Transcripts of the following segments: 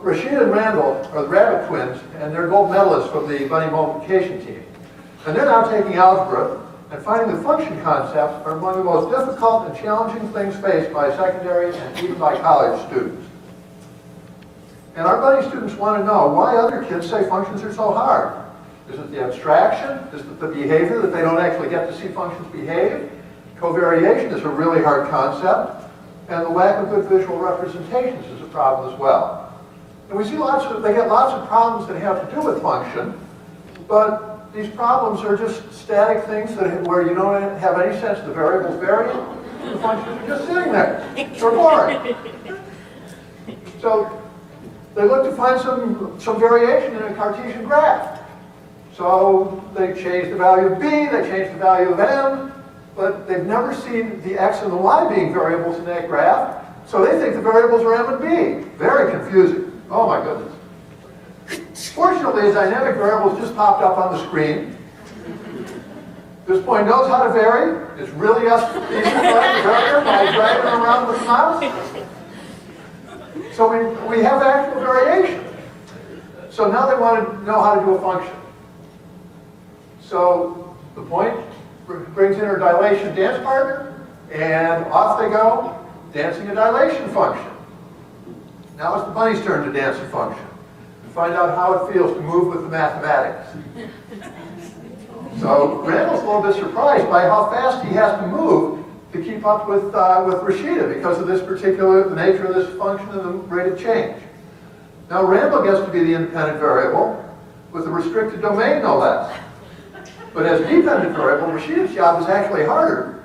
Rashida and Randall are the rabbit twins, and they're gold medalists from the bunny multiplication team. And they're now taking algebra and finding the function concepts are among the most difficult and challenging things faced by secondary and even by college students. And our bunny students want to know why other kids say functions are so hard. Is it the abstraction? Is it the behavior that they don't actually get to see functions behave? Covariation is a really hard concept. And the lack of good visual representations is a problem as well. And we see they get lots of problems that have to do with function, but these problems are just static things where you don't have any sense of the variables varying. The functions are just sitting there. They're boring. So they look to find some variation in a Cartesian graph. So they change the value of b, they change the value of m, but they've never seen the x and the y being variables in that graph, so they think the variables are m and b. Very confusing. Oh my goodness. Fortunately, a dynamic variable just popped up on the screen. This point knows how to vary. It's really easy to find the variable by dragging it around with the mouse. So we have actual variation. So now they want to know how to do a function. So the point brings in her dilation dance partner, and off they go, dancing a dilation function. Now it's the bunny's turn to dance a function and find out how it feels to move with the mathematics. So Randall's a little bit surprised by how fast he has to move to keep up with Rashida because of the nature of this function and the rate of change. Now Randall gets to be the independent variable with a restricted domain, no less. But as dependent variable, Rashida's job is actually harder.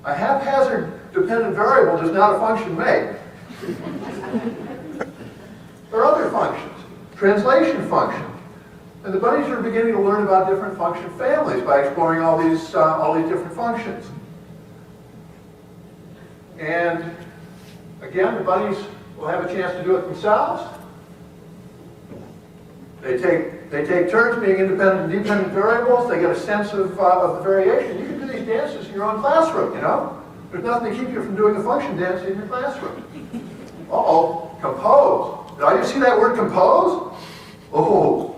A haphazard dependent variable does not a function make. There are other functions. Translation function. And the bunnies are beginning to learn about different function families by exploring all these different functions. And again, the bunnies will have a chance to do it themselves. They take turns being independent and dependent variables. They get a sense of the variation. You can do these dances in your own classroom, you know. There's nothing to keep you from doing the function dance in your classroom. Uh-oh, compose. Did you see that word compose? Oh,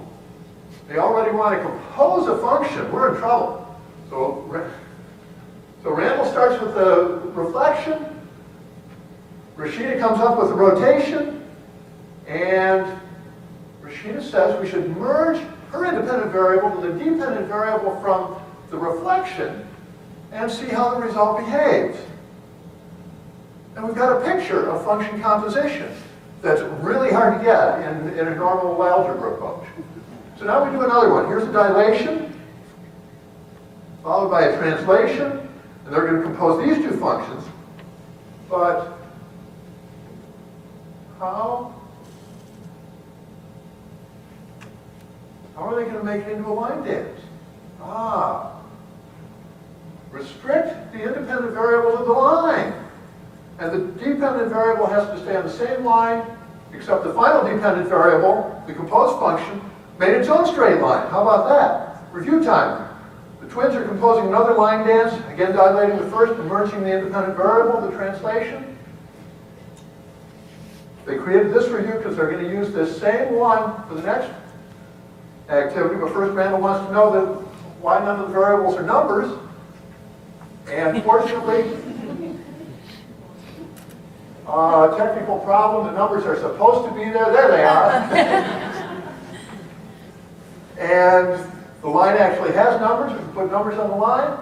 they already want to compose a function. We're in trouble. So Randall starts with the reflection. Rashida comes up with the rotation. And Rashida says we should merge her independent variable to the dependent variable from the reflection and see how the result behaves. And we've got a picture of function composition that's really hard to get in a normal algebra approach. So now we do another one. Here's a dilation, followed by a translation, and they're going to compose these two functions. But how are they going to make it into a line dance? Restrict the independent variable to the line. And the dependent variable has to stay on the same line, except the final dependent variable, the composed function, made its own straight line. How about that? Review time. The twins are composing another line dance, again dilating the first and merging the independent variable, the translation. They created this review because they're going to use this same one for the next activity, but first Randall wants to know that why none of the variables are numbers. And fortunately, technical problem, the numbers are supposed to be there. There they are. And the line actually has numbers. We can put numbers on the line.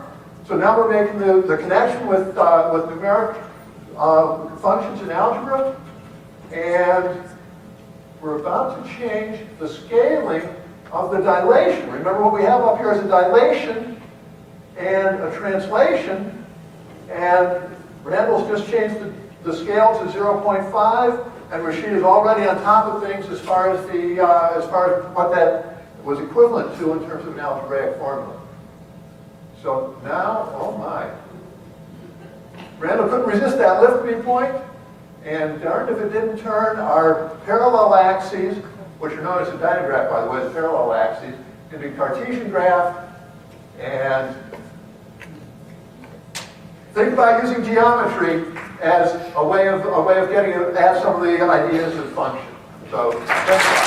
So now we're making the connection with numeric functions in algebra. And we're about to change the scaling of the dilation. Remember what we have up here is a dilation and a translation. And Randall's just changed the scale to 0.5, and Rashida's already on top of things as far as what that was equivalent to in terms of an algebraic formula. So now, oh my. Randall couldn't resist that lift me point, and darned if it didn't turn our parallel axes, which are known as a diagraph, by the way, the parallel axes, into a Cartesian graph. And think about using geometry as a way of getting at some of the ideas of function. So, thanks a lot.